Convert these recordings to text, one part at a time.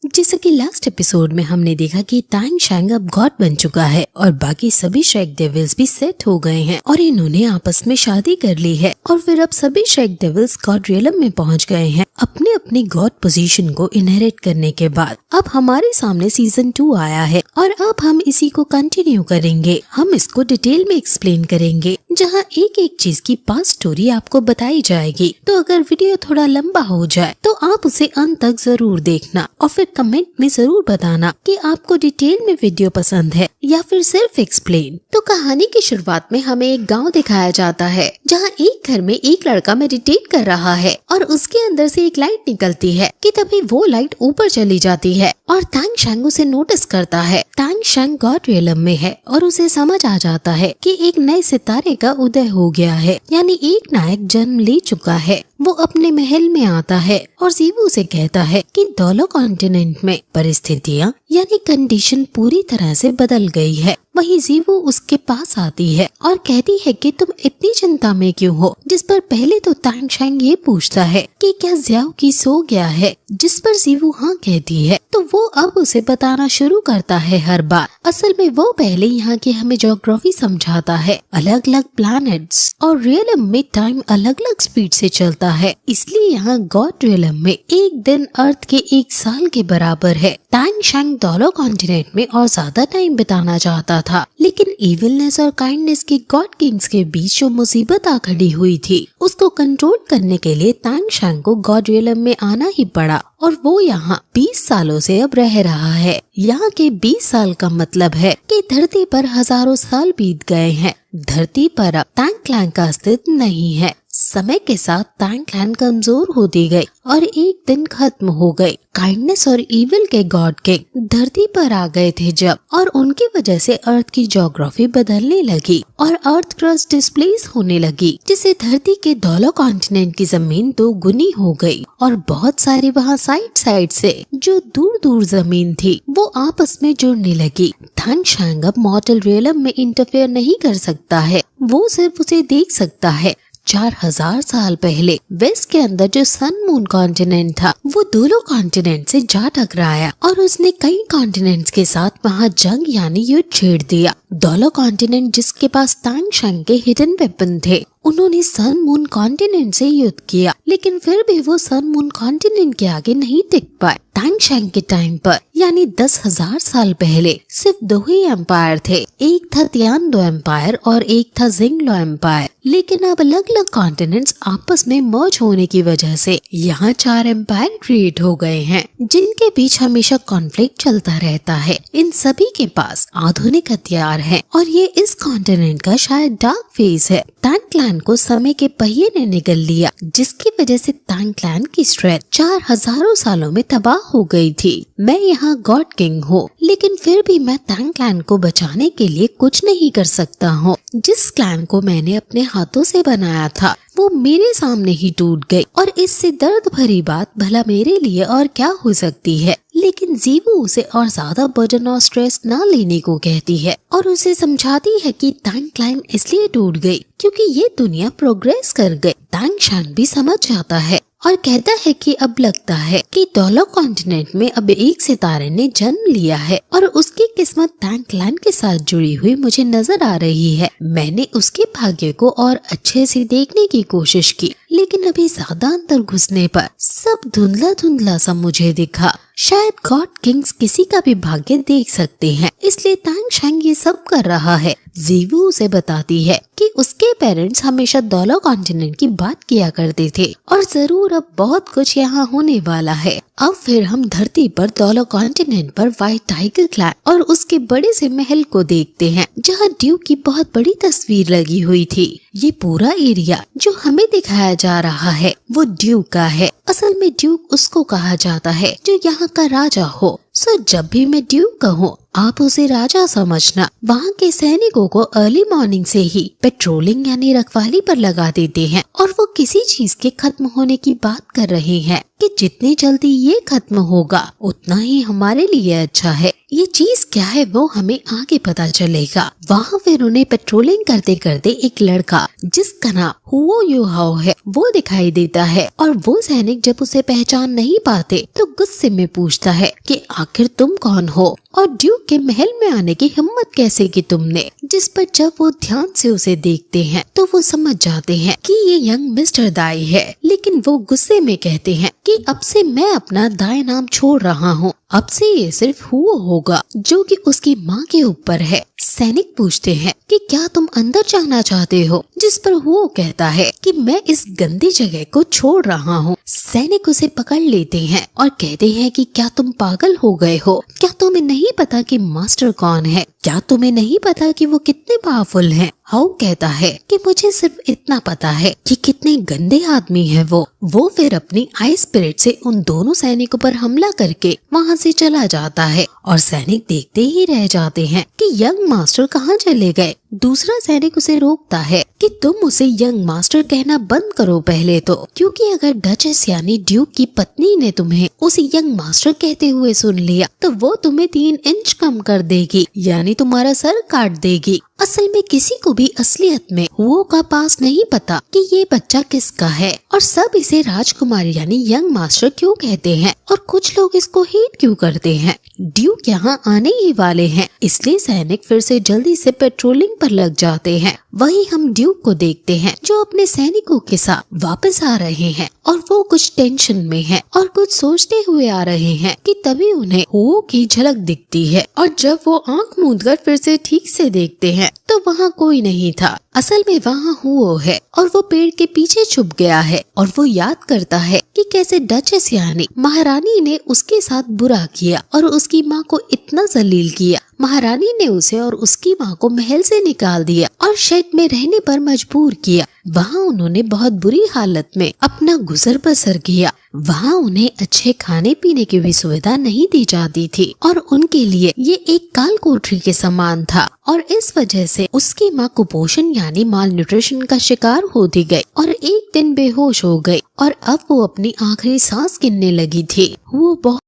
जैसे कि last episode में हमने देखा कि तांग शैंग अब गॉड बन चुका है और बाकी सभी श्रेक डेविल्स भी सेट हो गए हैं और इन्होंने आपस में शादी कर ली है और फिर अब सभी श्रेक डेविल्स गॉड रियलम में पहुंच गए हैं अपने अपने गॉड पोजीशन को इनहेरिट करने के बाद। अब हमारे सामने सीजन 2 आया है और अब हम इसी को कंटिन्यू करेंगे। हम इसको डिटेल में एक्सप्लेन करेंगे जहाँ एक एक चीज की पास्ट स्टोरी आपको बताई जाएगी। तो अगर वीडियो थोड़ा लंबा हो जाए तो आप उसे अंत तक जरूर देखना और फिर कमेंट में जरूर बताना कि आपको डिटेल में वीडियो पसंद है या फिर सिर्फ एक्सप्लेन। तो कहानी की शुरुआत में हमें एक गांव दिखाया जाता है जहां एक घर में एक लड़का मेडिटेट कर रहा है और उसके अंदर से एक लाइट निकलती है कि तभी वो लाइट ऊपर चली जाती है और तांग शैंग उसे नोटिस करता है। तांग शैंग गॉड रियलम में है और उसे समझ आ जाता है कि एक नए सितारे का उदय हो गया है, यानी एक नायक जन्म ले चुका है। वो अपने महल में आता है और जीवू से कहता है कि दोलो कॉन्टिनेंट में परिस्थितियाँ यानी कंडीशन पूरी तरह से बदल गई है। वहीं जीवू उसके पास आती है और कहती है कि तुम इतनी चिंता में क्यों हो, जिस पर पहले तो तांग शैंग ये पूछता है कि क्या ज़्याओ की सो गया है, जिस पर जीवू हाँ कहती है। तो वो अब उसे बताना शुरू करता है हर बार। असल में वो पहले यहाँ की हमें ज्योग्राफी समझाता है, अलग अलग प्लैनेट्स और रियलम में टाइम अलग अलग स्पीड से चलता है, इसलिए यहाँ गॉड रियलम में एक दिन अर्थ के 1 साल के बराबर है। तांग शैंग दोलो कॉन्टिनेंट में और ज्यादा टाइम बिताना चाहता था, लेकिन इविलनेस और काइंडनेस के गॉड किंग्स के बीच जो मुसीबत आ खड़ी हुई थी उसको कंट्रोल करने के लिए तांग शैंग को गॉड रियलम में आना ही पड़ा और वो यहाँ 20 सालों से अब रह रहा है। यहाँ के 20 साल का मतलब है कि धरती पर हजारों साल बीत गए हैं। धरती पर अब तांग क्लैन का अस्तित्व नहीं है। समय के साथ तांग क्लैन कमजोर होती गई और एक दिन खत्म हो गई। काइंडनेस और इविल के गॉड किंग धरती पर आ गए थे जब, और उनकी वजह से अर्थ की ज्योग्राफी बदलने लगी और अर्थ क्रस्ट डिस्प्लेस होने लगी, जिससे धरती के दोलो कॉन्टिनेंट की जमीन 2 गुनी हो गई और बहुत सारी वहाँ साइड साइड से जो दूर दूर जमीन थी वो आपस में जुड़ने लगी। तांग शैंग अब मॉर्टल रियलम में इंटरफेयर नहीं कर सकता है, वो सिर्फ उसे देख सकता है। 4000 साल पहले वेस्ट के अंदर जो सन मून कॉन्टिनेंट था वो दोनों कॉन्टिनेंट से जा टकराया और उसने कई कॉन्टिनेंट्स के साथ वहाँ जंग यानी युद्ध छेड़ दिया। दोलो कॉन्टिनेंट जिसके पास तांग शैंग के हिडन वेपन थे, उन्होंने सन मून कॉन्टिनेंट से युद्ध किया, लेकिन फिर भी वो सन मून कॉन्टिनेंट के आगे नहीं टिक पाए। तांग शैंग के टाइम पर यानी 10,000 साल पहले सिर्फ 2 ही एम्पायर थे, एक था तियानडो एम्पायर और एक था जिंगलो एम्पायर। लेकिन अब अलग अलग कॉन्टिनेंट्स आपस में मर्ज होने की वजह से यहाँ 4 एम्पायर क्रिएट हो गए हैं, जिनके बीच हमेशा कॉन्फ्लिक्ट चलता रहता है। इन सभी के पास आधुनिक हथियार हैं और ये इस कॉन्टिनेंट का शायद डार्क फेज है। तांग क्लैन को समय के पहिए ने निगल लिया, जिसकी वजह से तांग क्लैन की स्ट्रेंथ 4000 सालों में तबाह हो गई थी। मैं यहाँ गॉड किंग हूँ, लेकिन फिर भी मैं तांग क्लैन को बचाने के लिए कुछ नहीं कर सकता हूँ। जिस क्लैन को मैंने अपने हाथों से बनाया था वो मेरे सामने ही टूट गई और इससे दर्द भरी बात भला मेरे लिए और क्या हो सकती है। लेकिन जीवू उसे और ज्यादा बर्डन और स्ट्रेस ना लेने को कहती है और उसे समझाती है कि तांग क्लैन इसलिए टूट गई क्योंकि ये दुनिया प्रोग्रेस कर गई। तांग शैंग भी समझ जाता है और कहता है कि अब लगता है कि दोलो कॉन्टिनेंट में अब एक सितारे ने जन्म लिया है और उसकी किस्मत तांग क्लैन के साथ जुड़ी हुई मुझे नजर आ रही है। मैंने उसके भाग्य को और अच्छे से देखने की कोशिश की, लेकिन अभी ज्यादा अंदर घुसने पर सब धुंधला धुंधला सा मुझे दिखा। शायद गॉड किंग्स किसी का भी भाग्य देख सकते हैं, इसलिए तांग शैंग ये सब कर रहा है। जीवू उसे बताती है कि उसके पेरेंट्स हमेशा दोलो कॉन्टिनेंट की बात किया करते थे और जरूर अब बहुत कुछ यहाँ होने वाला है। अब फिर हम धरती पर दोलो कॉन्टिनेंट पर व्हाइट टाइगर क्लैन और उसके बड़े से महल को देखते हैं, जहाँ ड्यूक की बहुत बड़ी तस्वीर लगी हुई थी। ये पूरा एरिया जो हमें दिखाया जा रहा है वो ड्यूक का है। असल में ड्यूक उसको कहा जाता है जो यहाँ का राजा हो। सो जब भी मैं ड्यूक कहूँ आप उसे राजा समझना। वहाँ के सैनिकों को अर्ली मॉर्निंग से ही पेट्रोलिंग यानी रखवाली पर लगा देते हैं और वो किसी चीज के खत्म होने की बात कर रहे हैं कि जितनी जल्दी ये खत्म होगा उतना ही हमारे लिए अच्छा है। ये चीज क्या है वो हमें आगे पता चलेगा। वहाँ फिर उन्हें पेट्रोलिंग करते करते एक लड़का जिसका नाम हुओ यूहाओ है वो दिखाई देता है, और वो सैनिक जब उसे पहचान नहीं पाते तो गुस्से में पूछता है कि आखिर तुम कौन हो और ड्यूक के महल में आने की हिम्मत कैसे की तुमने। जिस पर जब वो ध्यान से उसे देखते हैं तो वो समझ जाते हैं कि ये यंग मिस्टर दाई है, लेकिन वो गुस्से में कहते हैं कि अब से मैं अपना दाई नाम छोड़ रहा हूँ, अब से ये सिर्फ हुओ होगा, जो कि उसकी माँ के ऊपर है। सैनिक पूछते हैं कि क्या तुम अंदर जाना चाहते हो, जिस पर वो कहता है कि मैं इस गंदी जगह को छोड़ रहा हूँ। सैनिक उसे पकड़ लेते हैं और कहते हैं कि क्या तुम पागल हो गए हो, क्या तुम्हें नहीं पता कि मास्टर कौन है, क्या तुम्हें नहीं पता कि वो कितने पावरफुल हैं। हाउ कहता है कि मुझे सिर्फ इतना पता है कि कितने गंदे आदमी है वो फिर अपनी आई स्पिरिट से उन दोनों सैनिकों पर हमला करके वहाँ से चला जाता है, और सैनिक देखते ही रह जाते हैं कि यंग मास्टर कहाँ चले गए। दूसरा सैनिक उसे रोकता है कि तुम उसे यंग मास्टर कहना बंद करो पहले तो, क्योंकि अगर डचेस यानी ड्यूक की पत्नी ने तुम्हें उसे यंग मास्टर कहते हुए सुन लिया तो वो तुम्हें 3 इंच कम कर देगी, यानी तुम्हारा सर काट देगी। असल में किसी को भी असलियत में हुओ का पास नहीं पता कि ये बच्चा किसका है, और सब इसे राजकुमारी यानी यंग मास्टर क्यों कहते हैं, और कुछ लोग इसको हेट क्यों करते हैं। ड्यूक यहाँ आने ही वाले हैं, इसलिए सैनिक फिर से जल्दी से पेट्रोलिंग पर लग जाते हैं। वहीं हम ड्यूक को देखते हैं जो अपने सैनिकों के साथ वापस आ रहे हैं, और वो कुछ टेंशन में हैं और कुछ सोचते हुए आ रहे हैं कि तभी उन्हें हुओ की झलक दिखती है, और जब वो आंख मूंदकर फिर से ठीक से देखते हैं तो वहाँ कोई नहीं था। असल में वहाँ हुओ है और वो पेड़ के पीछे छुप गया है, और वो याद करता है कि कैसे डचेस यानी महारानी ने उसके साथ बुरा किया और उसकी माँ को इतना जलील किया। महारानी ने उसे और उसकी माँ को महल से निकाल दिया और शेड में रहने पर मजबूर किया। वहाँ उन्होंने बहुत बुरी हालत में अपना गुजर बसर किया। वहाँ उन्हें अच्छे खाने पीने की भी सुविधा नहीं दी जाती थी, और उनके लिए ये एक काल कोठरी के समान था, और इस वजह से उसकी माँ कुपोषण यानी माल न्यूट्रिशन का शिकार होती गई और एक दिन बेहोश हो गई, और अब वो अपनी आखिरी सांस गिनने लगी थी। वो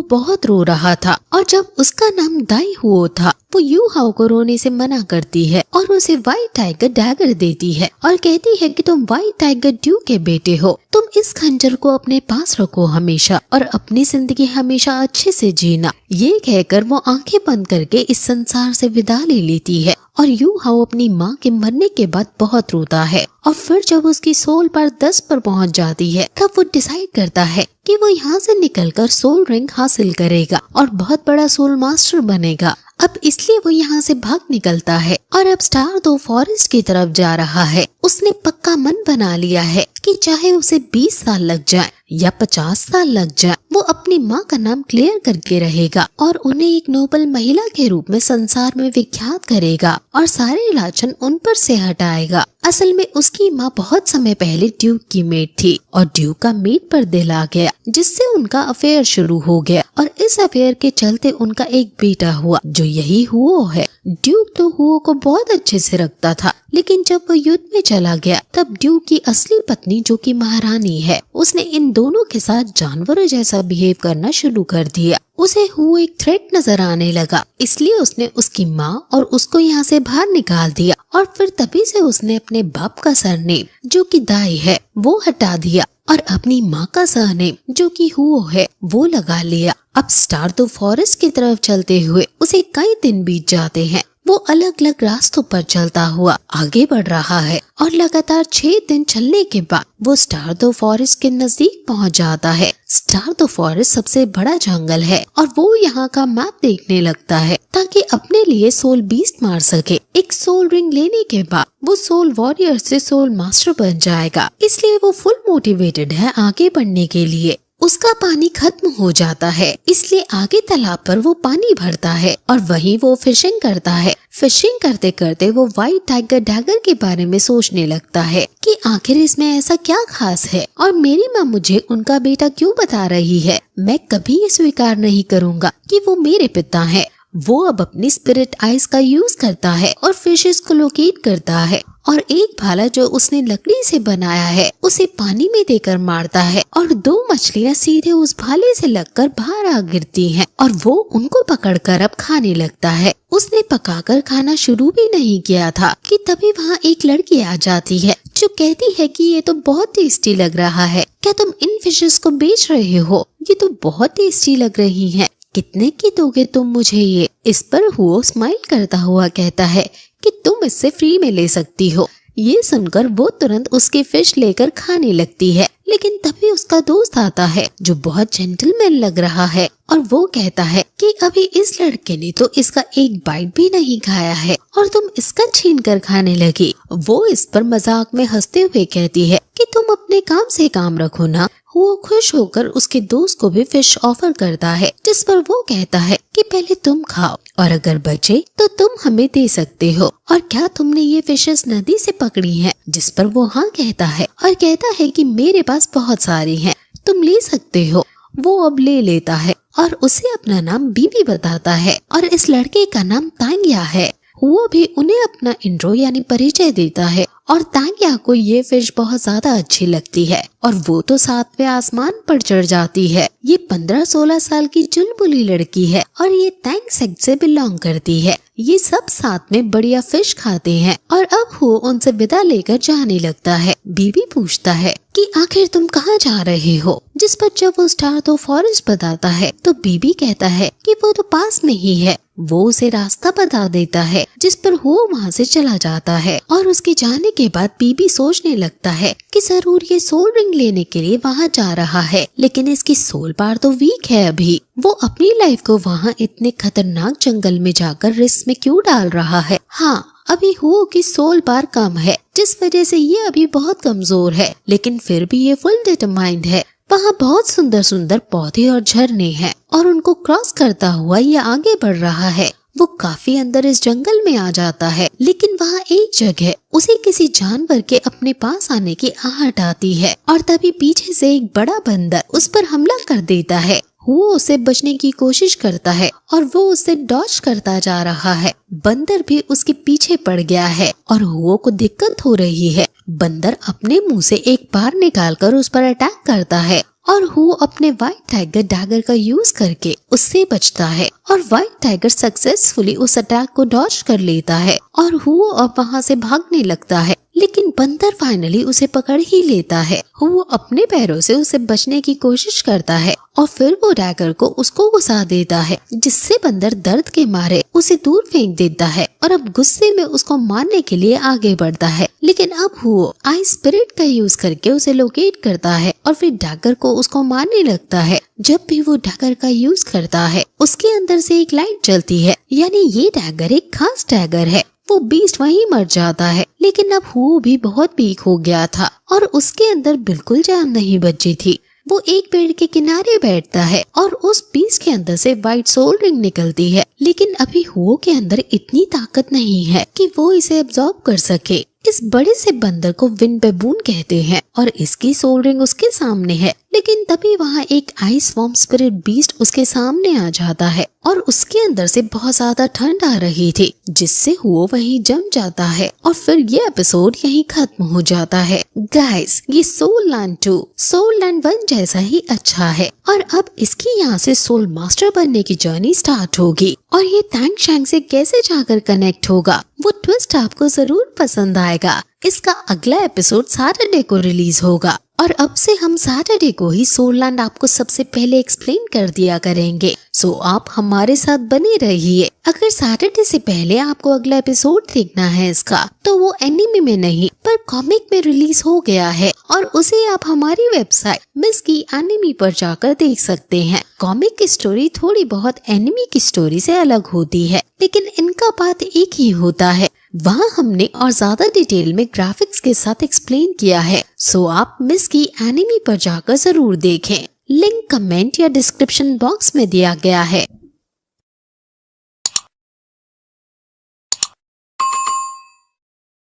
बहुत रो रहा था, और जब उसका नाम दाई हुओ था वो यूहाओ को रोने से मना करती है और उसे व्हाइट टाइगर डैगर देती है और कहती है कि तुम व्हाइट टाइगर ड्यूक के बेटे हो, तुम इस खंजर को अपने पास रखो हमेशा और अपनी जिंदगी हमेशा अच्छे से जीना। ये कहकर वो आंखें बंद करके इस संसार से विदा ले लेती है, और यूहाओ अपनी माँ के मरने के बाद बहुत रोता है, और फिर जब उसकी सोल पर 10 पर पहुँच जाती है तब वो डिसाइड करता है कि वो यहाँ से निकलकर सोल रिंग हासिल करेगा और बहुत बड़ा सोल मास्टर बनेगा। अब इसलिए वो यहाँ से भाग निकलता है और अब स्टार दो फॉरेस्ट की तरफ जा रहा है। उसने पक्का मन बना लिया है कि चाहे उसे 20 साल लग जाए या 50 साल लग जाए, वो अपनी माँ का नाम क्लियर करके रहेगा और उन्हें एक नोबल महिला के रूप में संसार में विख्यात करेगा और सारे लाछन उन पर से हटाएगा। असल में उसकी माँ बहुत समय पहले ड्यूक की मेट थी और ड्यूक का मेट पर दिल आ गया, जिससे उनका अफेयर शुरू हो गया और इस अफेयर के चलते उनका एक बेटा हुआ जो यही हुओ है। ड्यूक तो हुओ को बहुत अच्छे से रखता था, लेकिन जब वो युद्ध में चला गया तब ड्यूक की असली पत्नी जो कि महारानी है, उसने इन दोनों के साथ जानवरों जैसा बिहेव करना शुरू कर दिया। उसे हुओ एक थ्रेट नजर आने लगा, इसलिए उसने उसकी माँ और उसको यहाँ से बाहर निकाल दिया और फिर तभी से उसने अपने बाप का सरनेम जो कि दाई है वो हटा दिया और अपनी माँ का सरनेम जो कि हुओ है वो लगा लिया। अब स्टार दो फॉरेस्ट की तरफ चलते हुए उसे कई दिन बीत जाते हैं। वो अलग अलग रास्तों पर चलता हुआ आगे बढ़ रहा है और लगातार 6 दिन चलने के बाद वो स्टार दो फॉरेस्ट के नजदीक पहुंच जाता है। स्टार दो फॉरेस्ट सबसे बड़ा जंगल है और वो यहाँ का मैप देखने लगता है ताकि अपने लिए सोल बीस्ट मार सके। एक सोल रिंग लेने के बाद वो सोल वॉरियर से सोल मास्टर बन जाएगा, इसलिए वो फुल मोटिवेटेड है आगे बढ़ने के लिए। उसका पानी खत्म हो जाता है, इसलिए आगे तालाब पर वो पानी भरता है और वहीं वो फिशिंग करता है। फिशिंग करते करते वो व्हाइट टाइगर डैगर के बारे में सोचने लगता है कि आखिर इसमें ऐसा क्या खास है और मेरी माँ मुझे उनका बेटा क्यों बता रही है। मैं कभी ये स्वीकार नहीं करूँगा कि वो मेरे पिता है। वो अब अपनी स्पिरिट आइज का यूज करता है और फिशेस को लोकेट करता है और एक भाला जो उसने लकड़ी से बनाया है उसे पानी में देकर मारता है और 2 मछलियाँ सीधे उस भाले से लगकर बाहर आ गिरती हैं और वो उनको पकड़कर अब खाने लगता है। उसने पकाकर खाना शुरू भी नहीं किया था कि तभी वहाँ एक लड़की आ जाती है जो कहती है कि ये तो बहुत टेस्टी लग रहा है, क्या तुम इन फिशेस को बेच रहे हो? ये तो बहुत टेस्टी लग रही हैं। कितने की दोगे तुम मुझे ये? इस पर हुओ स्माइल करता हुआ कहता है कि तुम इससे फ्री में ले सकती हो। ये सुनकर वो तुरंत उसकी फिश लेकर खाने लगती है, लेकिन तभी उसका दोस्त आता है जो बहुत जेंटलमैन लग रहा है और वो कहता है कि अभी इस लड़के ने तो इसका एक बाइट भी नहीं खाया है और तुम इसका छीन कर खाने लगी। वो इस पर मजाक में हंसते हुए कहती है कि तुम अपने काम से काम रखो ना। वो खुश होकर उसके दोस्त को भी फिश ऑफर करता है, जिस पर वो कहता है कि पहले तुम खाओ और अगर बचे तो तुम हमें दे सकते हो। और क्या तुमने ये फिशेस नदी से पकड़ी हैं? जिस पर वो हाँ कहता है और कहता है कि मेरे पास बहुत सारी हैं, तुम ले सकते हो। वो अब ले लेता है और उसे अपना नाम बीबी बताता है और इस लड़के का नाम तांग्या है। वो भी उन्हें अपना इंट्रो यानी परिचय देता है और तांग्या को ये फिश बहुत ज्यादा अच्छी लगती है और वो तो 7वें आसमान पर चढ़ जाती है। ये 15-16 साल की चुलबुली लड़की है और ये टैंग सेक्ट से बिलोंग करती है। ये सब साथ में बढ़िया फिश खाते हैं और अब वो उनसे विदा लेकर जाने लगता है। बीबी पूछता है कि आखिर तुम कहाँ जा रहे हो? जिस पर जब वो स्टार तो फॉरेस्ट बताता है तो बीबी कहता है कि वो तो पास में ही है। वो उसे रास्ता बता देता है, जिस पर वो वहाँ से चला जाता है और उसके जाने के बाद बीबी सोचने लगता है कि जरूर ये सोल रिंग लेने के लिए वहाँ जा रहा है, लेकिन इसकी सोल पावर तो वीक है। अभी वो अपनी लाइफ को वहाँ इतने खतरनाक जंगल में जाकर रिस्क में क्यों डाल रहा है? हाँ, अभी हुओ की सोल पावर कम है, जिस वजह से ये अभी बहुत कमजोर है, लेकिन फिर भी ये फुल डिटरमाइंड है। वहाँ बहुत सुंदर सुंदर पौधे और झरने हैं और उनको क्रॉस करता हुआ ये आगे बढ़ रहा है। वो काफी अंदर इस जंगल में आ जाता है, लेकिन वहाँ एक जगह उसे किसी जानवर के अपने पास आने की आहट आती है और तभी पीछे से एक बड़ा बंदर उस पर हमला कर देता है। वो उसे बचने की कोशिश करता है और वो उसे डॉज करता जा रहा है। बंदर भी उसके पीछे पड़ गया है और हुओ को दिक्कत हो रही है। बंदर अपने मुंह से एक बार निकालकर उस पर अटैक करता है और हुओ अपने व्हाइट टाइगर डैगर का यूज करके उससे बचता है और व्हाइट टाइगर सक्सेसफुली उस अटैक को डॉज कर लेता है और हुओ अब वहाँ से भागने लगता है, लेकिन बंदर फाइनली उसे पकड़ ही लेता है। वो अपने पैरों से उसे बचने की कोशिश करता है और फिर वो डैगर को उसको घुसा देता है, जिससे बंदर दर्द के मारे उसे दूर फेंक देता है और अब गुस्से में उसको मारने के लिए आगे बढ़ता है। लेकिन अब वो आई स्पिरिट का यूज करके उसे लोकेट करता है और फिर डैगर को उसको मारने लगता है। जब भी वो डैगर का यूज करता है उसके अंदर से एक लाइट जलती है, यानी ये डैगर एक खास डैगर है। वो बीस्ट वहीं मर जाता है, लेकिन अब वो भी बहुत वीक हो गया था और उसके अंदर बिल्कुल जान नहीं बची थी। वो एक पेड़ के किनारे बैठता है और उस बीस्ट के अंदर से व्हाइट सोल रिंग निकलती है, लेकिन अभी हुओ के अंदर इतनी ताकत नहीं है कि वो इसे अब्सॉर्ब कर सके। इस बड़े से बंदर को विंड बेबून कहते हैं और इसकी सोल रिंग उसके सामने है, लेकिन तभी वहाँ एक आइस वॉर्म स्पिरिट बीस्ट उसके सामने आ जाता है और उसके अंदर से बहुत ज्यादा ठंड आ रही थी, जिससे वो वहीं जम जाता है और फिर ये एपिसोड यहीं खत्म हो जाता है। गाइस, ये सोल लैंड 2 सोल लैंड 1 जैसा ही अच्छा है और अब इसकी यहाँ से सोल मास्टर बनने की जर्नी स्टार्ट होगी और ये टैंग शैंग से कैसे जाकर कनेक्ट होगा वो ट्विस्ट आपको जरूर पसंद आएगा। इसका अगला एपिसोड सैटरडे को रिलीज होगा और अब से हम सैटरडे को ही सोल लैंड आपको सबसे पहले एक्सप्लेन कर दिया करेंगे। सो आप हमारे साथ बने रहिए। अगर सैटरडे से पहले आपको अगला एपिसोड देखना है इसका, तो वो एनिमे में नहीं पर कॉमिक में रिलीज हो गया है और उसे आप हमारी वेबसाइट मिस की एनिमे पर जाकर देख सकते हैं। कॉमिक की स्टोरी थोड़ी बहुत एनिमे की स्टोरी से अलग होती है, लेकिन इनका बात एक ही होता है। वहाँ हमने और ज्यादा डिटेल में ग्राफिक्स के साथ एक्सप्लेन किया है। सो आप मिस की एनिमे पर जाकर जरूर देखें। लिंक कमेंट या डिस्क्रिप्शन बॉक्स में दिया गया है।